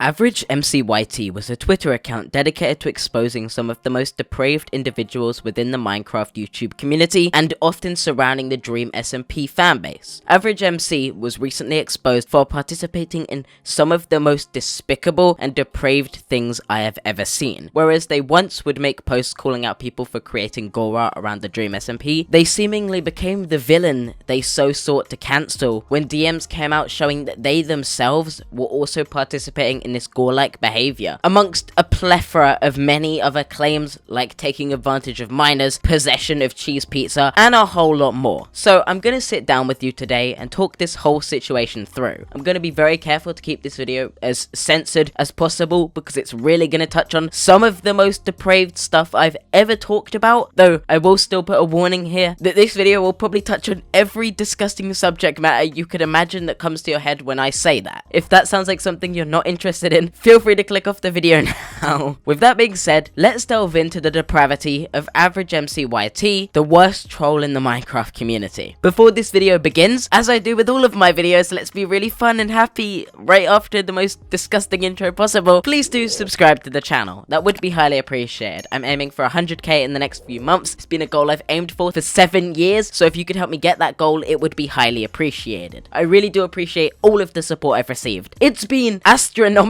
Average MCYT was a Twitter account dedicated to exposing some of the most depraved individuals within the Minecraft YouTube community and often surrounding the Dream SMP fanbase. Average MC was recently exposed for participating in some of the most despicable and depraved things I have ever seen. Whereas they once would make posts calling out people for creating gore around the Dream SMP, they seemingly became the villain they so sought to cancel when DMs came out showing that they themselves were also participating in this gore-like behavior, amongst a plethora of many other claims like taking advantage of minors, possession of cheese pizza, and a whole lot more. So I'm gonna sit down with you today and talk this whole situation through. I'm gonna be very careful to keep this video as censored as possible because it's really gonna touch on some of the most depraved stuff I've ever talked about, though I will still put a warning here that this video will probably touch on every disgusting subject matter you could imagine that comes to your head when I say that. If that sounds like something you're not interested in, feel free to click off the video now. With that being said, let's delve into the depravity of Average MCYT, the worst troll in the Minecraft community. Before this video begins, as I do with all of my videos, let's be really fun and happy right after the most disgusting intro possible. Please do subscribe to the channel. That would be highly appreciated. I'm aiming for 100k in the next few months. It's been a goal I've aimed for 7 years, so if you could help me get that goal, it would be highly appreciated. I really do appreciate all of the support I've received. It's been astronomical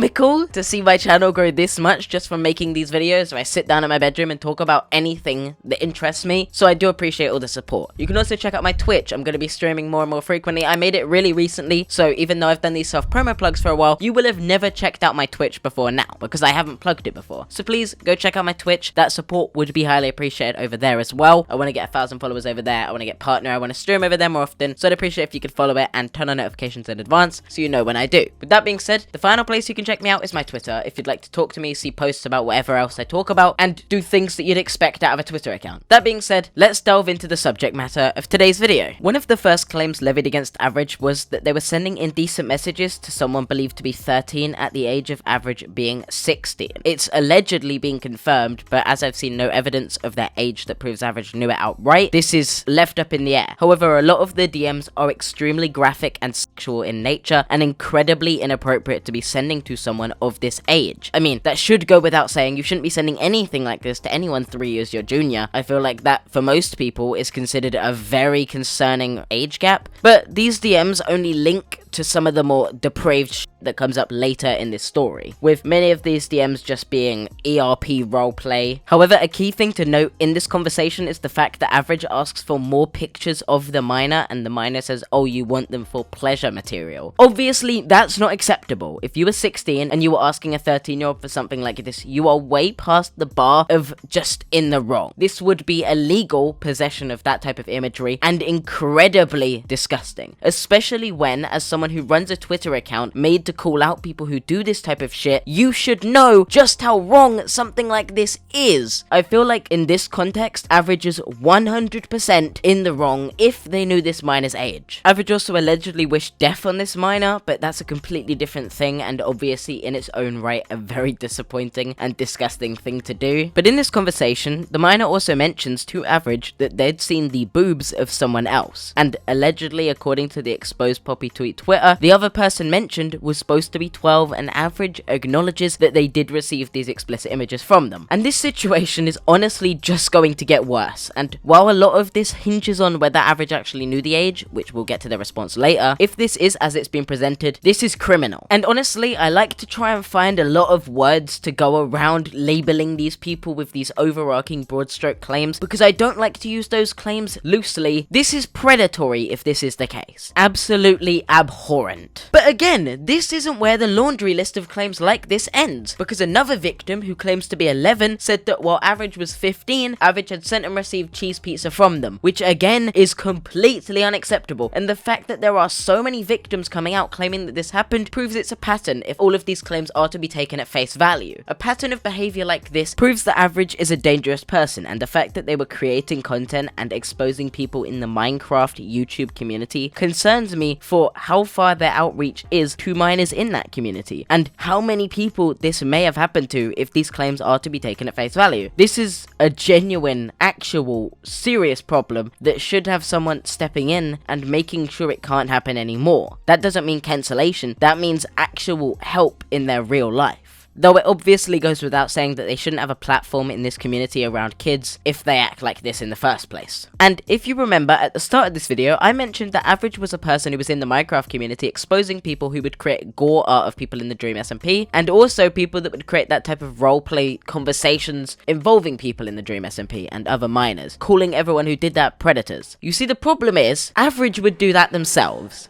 to see my channel grow this much just from making these videos where I sit down in my bedroom and talk about anything that interests me, so I do appreciate all the support. You can also check out my Twitch. I'm going to be streaming more and more frequently. I made it really recently, so even though I've done these self-promo plugs for a while, you will have never checked out my Twitch before now, because I haven't plugged it before. So please go check out my Twitch. That support would be highly appreciated over there as well. I want to get 1,000 followers over there. I want to get partner. I want to stream over there more often, so I'd appreciate if you could follow it and turn on notifications in advance so you know when I do. With that being said, the final place you can check me out is my Twitter if you'd like to talk to me, see posts about whatever else I talk about, and do things that you'd expect out of a Twitter account. That being said, let's delve into the subject matter of today's video. One of the first claims levied against Average was that they were sending indecent messages to someone believed to be 13 at the age of Average being 16. It's allegedly being confirmed, but as I've seen no evidence of their age that proves Average knew it outright, this is left up in the air. However, a lot of the DMs are extremely graphic and sexual in nature and incredibly inappropriate to be sending to someone of this age. I mean, that should go without saying. You shouldn't be sending anything like this to anyone 3 years your junior. I feel like that, for most people, is considered a very concerning age gap. But these DMs only link to some of the more depraved that comes up later in this story, with many of these DMs just being ERP roleplay. However, a key thing to note in this conversation is the fact that Average asks for more pictures of the miner, and the miner says, oh, you want them for pleasure material. Obviously, that's not acceptable. If you were 16 and you were asking a 13-year-old for something like this, you are way past the bar of just in the wrong. This would be illegal possession of that type of imagery and incredibly disgusting, especially when, as someone who runs a Twitter account made to call out people who do this type of shit, you should know just how wrong something like this is. I feel like in this context, Average is 100% in the wrong if they knew this miner's age. Average also allegedly wished death on this miner, but that's a completely different thing and obviously in its own right a very disappointing and disgusting thing to do. But in this conversation, the miner also mentions to Average that they'd seen the boobs of someone else, and allegedly, according to the exposed Poppy tweet Twitter, the other person mentioned was supposed to be 12, and Average acknowledges that they did receive these explicit images from them. And this situation is honestly just going to get worse, and while a lot of this hinges on whether Average actually knew the age, which we'll get to the response later, if this is as it's been presented, this is criminal. And honestly, I like to try and find a lot of words to go around labeling these people with these overarching broad stroke claims, because I don't like to use those claims loosely. This is predatory if this is the case. Absolutely abhorrent. But again, this isn't where the laundry list of claims like this ends, because another victim who claims to be 11 said that while Average was 15, Average had sent and received cheese pizza from them, which again is completely unacceptable. And the fact that there are so many victims coming out claiming that this happened proves it's a pattern if all of these claims are to be taken at face value. A pattern of behavior like this proves that Average is a dangerous person, and the fact that they were creating content and exposing people in the Minecraft YouTube community concerns me for how far their outreach is to minors in that community, and how many people this may have happened to if these claims are to be taken at face value. This is a genuine, actual, serious problem that should have someone stepping in and making sure it can't happen anymore. That doesn't mean cancellation, that means actual help in their real life. Though it obviously goes without saying that they shouldn't have a platform in this community around kids if they act like this in the first place. And if you remember, at the start of this video, I mentioned that Average was a person who was in the Minecraft community exposing people who would create gore art of people in the Dream SMP, and also people that would create that type of roleplay conversations involving people in the Dream SMP and other minors, calling everyone who did that predators. You see, the problem is, Average would do that themselves.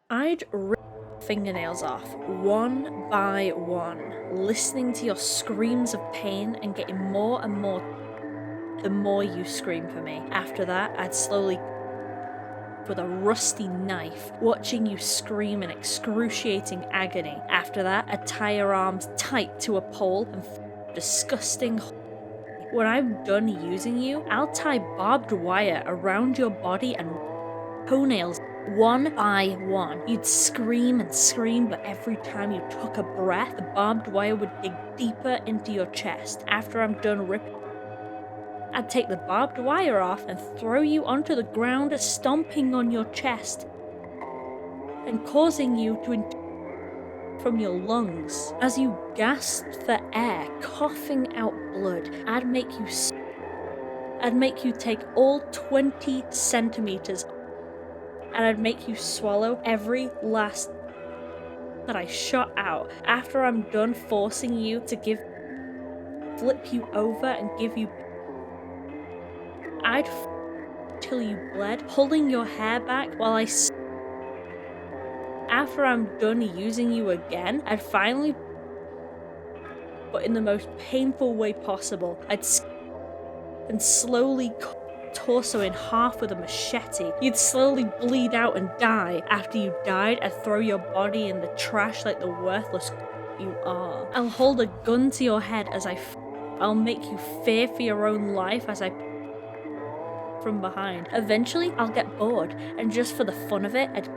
I'd rip fingernails off, one by one, listening to your screams of pain and getting more and more the more you scream for me. After that, I'd slowly, with a rusty knife, watching you scream in excruciating agony. After that, I'd tie your arms tight to a pole and disgusting. When I'm done using you, I'll tie barbed wire around your body and toenails one by one. You'd scream and scream, but every time you took a breath, the barbed wire would dig deeper into your chest. After I'm done ripping, I'd take the barbed wire off and throw you onto the ground, stomping on your chest and causing you to from your lungs. As you gasped for air, coughing out blood, I'd make you take all 20 centimeters, and I'd make you swallow every last that I shot out. After I'm done forcing you to flip you over and give you, I'd till you bled, pulling your hair back while I after I'm done using you again, I'd finally, but in the most painful way possible, I'd and slowly torso in half with a machete. You'd slowly bleed out and die. After you died, I'd throw your body in the trash like the worthless you are. I'll hold a gun to your head as I'll make you fear for your own life as I from behind. Eventually, I'll get bored, and just for the fun of it, I'd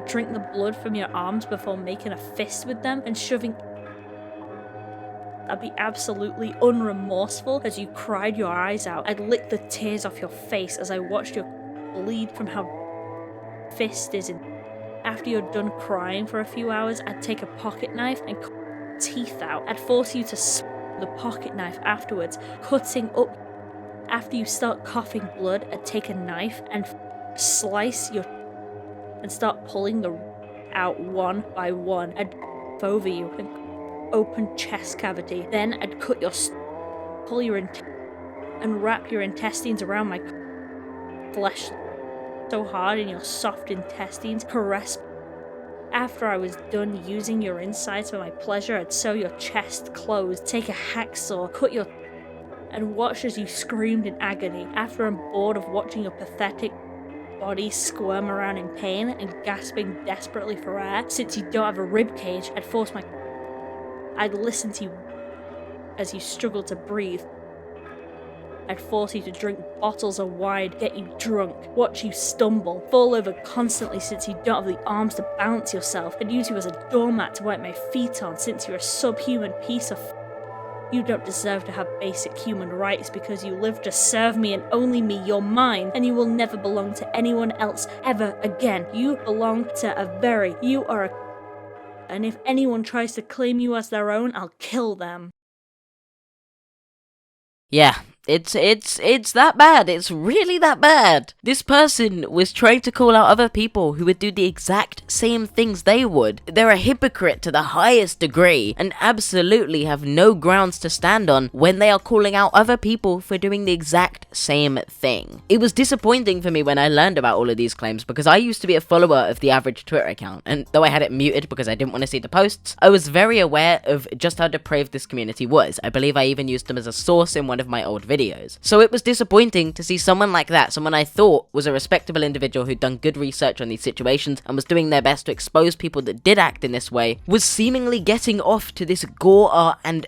drink the blood from your arms before making a fist with them and shoving. I'd be absolutely unremorseful as you cried your eyes out. I'd lick the tears off your face as I watched you bleed from how fist is in. After you're done crying for a few hours, I'd take a pocket knife and cut your teeth out. I'd force you to the pocket knife afterwards, cutting up. After you start coughing blood, I'd take a knife and slice your and start pulling the out one by one. I'd over you and open chest cavity. Then I'd cut your pull your and wrap your intestines around my flesh so hard in your soft intestines, caress. After I was done using your insides for my pleasure, I'd sew your chest closed, take a hacksaw, cut your and watch as you screamed in agony. After I'm bored of watching your pathetic body squirm around in pain and gasping desperately for air, since you don't have a rib cage, I'd listen to you as you struggle to breathe. I'd force you to drink bottles of wine, get you drunk, watch you stumble, fall over constantly since you don't have the arms to balance yourself. I'd use you as a doormat to wipe my feet on since you're a subhuman piece of You don't deserve to have basic human rights because you live to serve me and only me. You're mine, and you will never belong to anyone else ever again. You belong to you are a and if anyone tries to claim you as their own, I'll kill them. Yeah, it's that bad. It's really that bad. This person was trying to call out other people who would do the exact same things they would. They're a hypocrite to the highest degree and absolutely have no grounds to stand on when they are calling out other people for doing the exact same thing. It was disappointing for me when I learned about all of these claims because I used to be a follower of the Average Twitter account, and though I had it muted because I didn't want to see the posts, I was very aware of just how depraved this community was. I believe I even used them as a source in one of my old videos. So it was disappointing to see someone like that, someone I thought was a respectable individual who'd done good research on these situations and was doing their best to expose people that did act in this way, was seemingly getting off to this gore art and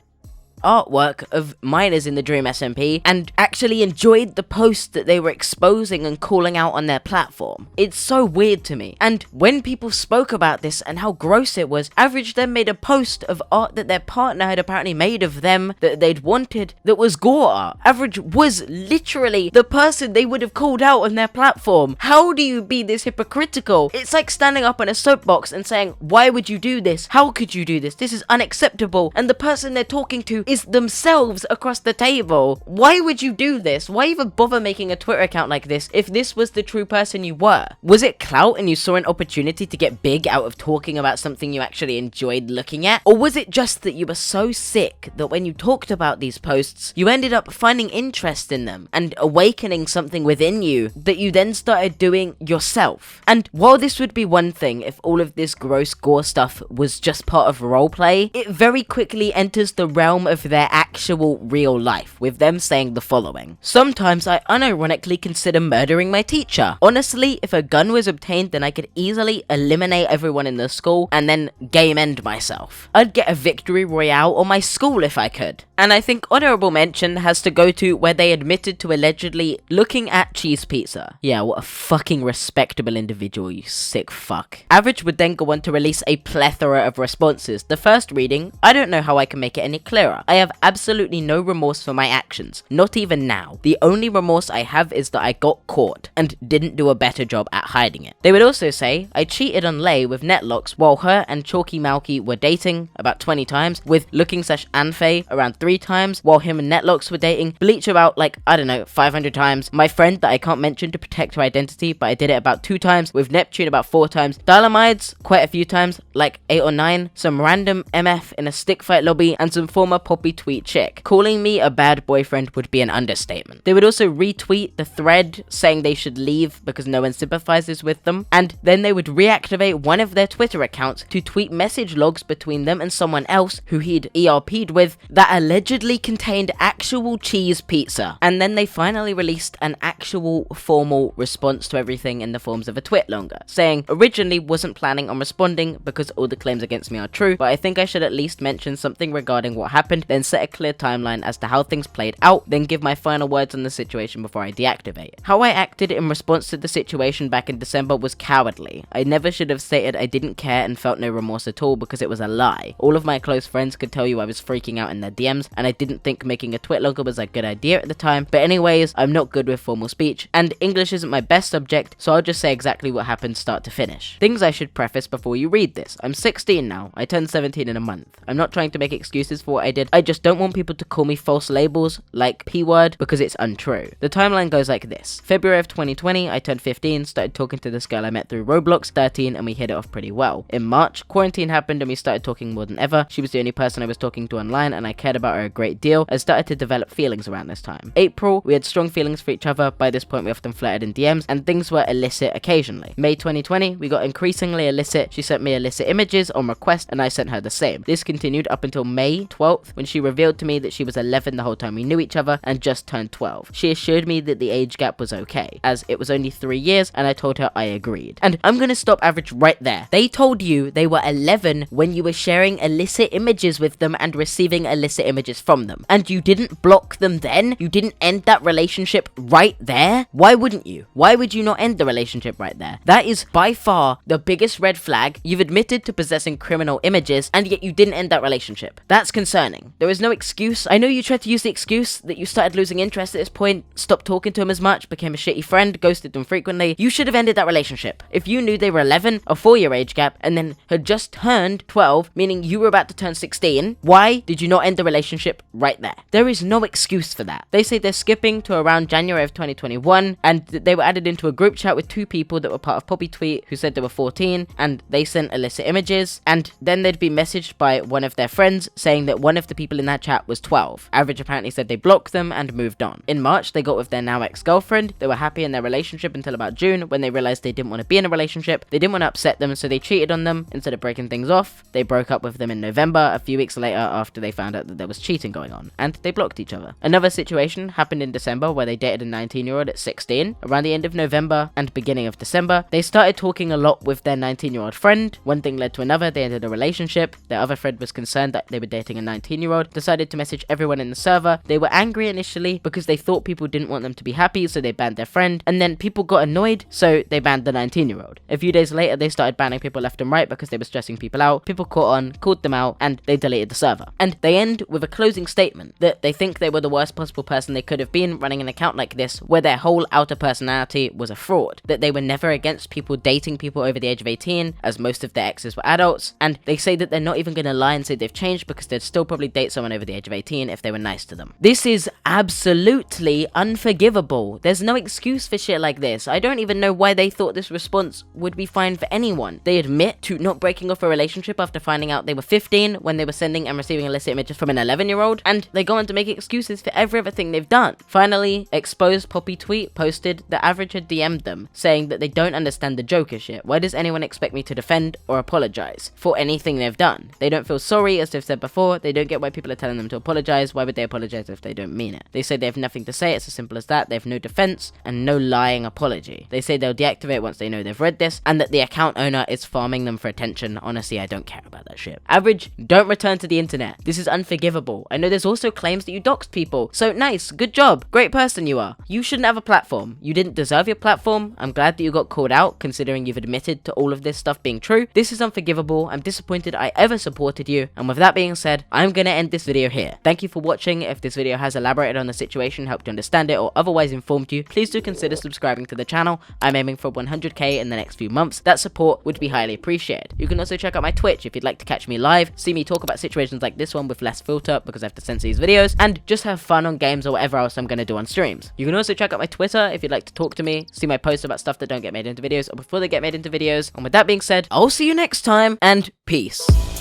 artwork of minors in the Dream SMP and actually enjoyed the post that they were exposing and calling out on their platform. It's so weird to me. And when people spoke about this and how gross it was, Average then made a post of art that their partner had apparently made of them that they'd wanted that was gore art. Average was literally the person they would have called out on their platform. How do you be this hypocritical? It's like standing up on a soapbox and saying, why would you do this? How could you do this? This is unacceptable. And the person they're talking to is themselves across the table. Why would you do this? Why even bother making a Twitter account like this if this was the true person you were? Was it clout and you saw an opportunity to get big out of talking about something you actually enjoyed looking at? Or was it just that you were so sick that when you talked about these posts, you ended up finding interest in them and awakening something within you that you then started doing yourself? And while this would be one thing if all of this gross gore stuff was just part of roleplay, it very quickly enters the realm of their actual real life, with them saying the following: sometimes I unironically consider murdering my teacher. Honestly, if a gun was obtained, then I could easily eliminate everyone in the school and then game end myself. I'd get a victory royale on my school if I could. And I think honorable mention has to go to where they admitted to allegedly looking at cheese pizza. Yeah, what a fucking respectable individual, you sick fuck. Average would then go on to release a plethora of responses. The first reading: I don't know how I can make it any clearer. I have absolutely no remorse for my actions, not even now. The only remorse I have is that I got caught and didn't do a better job at hiding it. They would also say, I cheated on Lay with Netlocks while her and Chalky Malky were dating about 20 times, with Looking/Anfei around 3 times, while him and Netlocks were dating, Bleach about like, I don't know, 500 times, my friend that I can't mention to protect her identity, but I did it about 2 times, with Neptune about 4 times, Dylamides quite a few times, like 8 or 9, some random MF in a stick fight lobby, and some former Poppy tweet chick. Calling me a bad boyfriend would be an understatement. They would also retweet the thread saying they should leave because no one sympathizes with them, and then they would reactivate one of their Twitter accounts to tweet message logs between them and someone else who he'd ERP'd with that allegedly contained actual cheese pizza. And then they finally released an actual formal response to everything in the forms of a twit longer, saying, originally wasn't planning on responding because all the claims against me are true, but I think I should at least mention something regarding what happened, then set a clear timeline as to how things played out, then give my final words on the situation before I deactivate. How I acted in response to the situation back in December was cowardly. I never should have stated I didn't care and felt no remorse at all because it was a lie. All of my close friends could tell you I was freaking out in their DMs, and I didn't think making a twit longer was a good idea at the time, but anyways, I'm not good with formal speech, and English isn't my best subject, so I'll just say exactly what happened start to finish. Things I should preface before you read this. I'm 16 now. I turned 17 in a month. I'm not trying to make excuses for what I did. I just don't want people to call me false labels like P-word because it's untrue. The timeline goes like this. February of 2020, I turned 15, started talking to this girl I met through Roblox, 13, and we hit it off pretty well. In March, quarantine happened and we started talking more than ever. She was the only person I was talking to online and I cared about her a great deal. I started to develop feelings around this time. April, we had strong feelings for each other. By this point, we often flirted in DMs and things were illicit occasionally. May 2020, we got increasingly illicit. She sent me illicit images on request and I sent her the same. This continued up until May 12th when she revealed to me that she was 11 the whole time we knew each other and just turned 12. She assured me that the age gap was okay, as it was only 3 years, and I told her I agreed. And I'm gonna stop Average right there. They told you they were 11 when you were sharing illicit images with them and receiving illicit images from them. And you didn't block them then? You didn't end that relationship right there? Why wouldn't you? Why would you not end the relationship right there? That is by far the biggest red flag. You've admitted to possessing criminal images, and yet you didn't end that relationship. That's concerning. There is no excuse. I know you tried to use the excuse that you started losing interest at this point, stopped talking to him as much, became a shitty friend, ghosted them frequently. You should have ended that relationship. If you knew they were 11, a 4-year age gap, and then had just turned 12, meaning you were about to turn 16, why did you not end the relationship right there? There is no excuse for that. They say they're skipping to around January of 2021, and they were added into a group chat with 2 people that were part of Poppy Tweet who said they were 14, and they sent illicit images, and then they'd be messaged by one of their friends saying that one of the people in that chat was 12. Average apparently said they blocked them and moved on. In March, they got with their now ex-girlfriend. They were happy in their relationship until about June when they realized they didn't want to be in a relationship. They didn't want to upset them, so they cheated on them. Instead of breaking things off, they broke up with them in November, a few weeks later after they found out that there was cheating going on, and they blocked each other. Another situation happened in December where they dated a 19-year-old at 16. Around the end of November and beginning of December, they started talking a lot with their 19-year-old friend. One thing led to another, they ended a relationship. Their other friend was concerned that they were dating a 19-year-old, decided to message everyone in the server. They were angry initially because they thought people didn't want them to be happy, so they banned their friend, and then people got annoyed, so they banned the 19-year-old. A few days later, they started banning people left and right because they were stressing people out. People caught on, called them out, and they deleted the server. And they end with a closing statement that they think they were the worst possible person they could have been running an account like this, where their whole outer personality was a fraud, that they were never against people dating people over the age of 18, as most of their exes were adults, and they say that they're not even gonna lie and say they've changed because they'd still probably date someone over the age of 18 if they were nice to them. This is absolutely unforgivable. There's no excuse for shit like this. I don't even know why they thought this response would be fine for anyone. They admit to not breaking off a relationship after finding out they were 15 when they were sending and receiving illicit images from an 11-year-old, and they go on to make excuses for every other thing they've done. Finally, Exposed Poppy Tweet posted that Average had DM'd them, saying that they don't understand the Joker shit. Why does anyone expect me to defend or apologize for anything they've done? They don't feel sorry, as they've said before. They don't get why people are telling them to apologize. Why would they apologize if they don't mean it? They say they have nothing to say. It's as simple as that. They have no defense and no lying apology. They say they'll deactivate once they know they've read this, and that the account owner is farming them for attention. Honestly, I don't care about that shit. Average, don't return to the internet. This is unforgivable. I know there's also claims that you doxed people, so nice, good job, great person you are. You shouldn't have a platform. You didn't deserve your platform. I'm glad that you got called out, considering you've admitted to all of this stuff being true. This is unforgivable. I'm disappointed I ever supported you, and with that being said, I'm gonna end this video here. Thank you for watching. If this video has elaborated on the situation, helped you understand it, or otherwise informed you, please do consider subscribing to the channel. I'm aiming for 100k in the next few months. That support would be highly appreciated. You can also check out my Twitch if you'd like to catch me live, see me talk about situations like this one with less filter because I have to censor these videos, and just have fun on games or whatever else I'm gonna do on streams. You can also check out my Twitter if you'd like to talk to me, see my posts about stuff that don't get made into videos or before they get made into videos. And with that being said, I'll see you next time, and peace.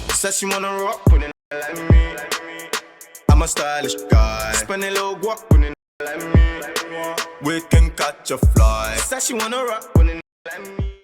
Says she wanna rock with it like me. I'm a stylish guy. Spend a little guap with it like me. We can catch a fly. Says she wanna rock with it like me.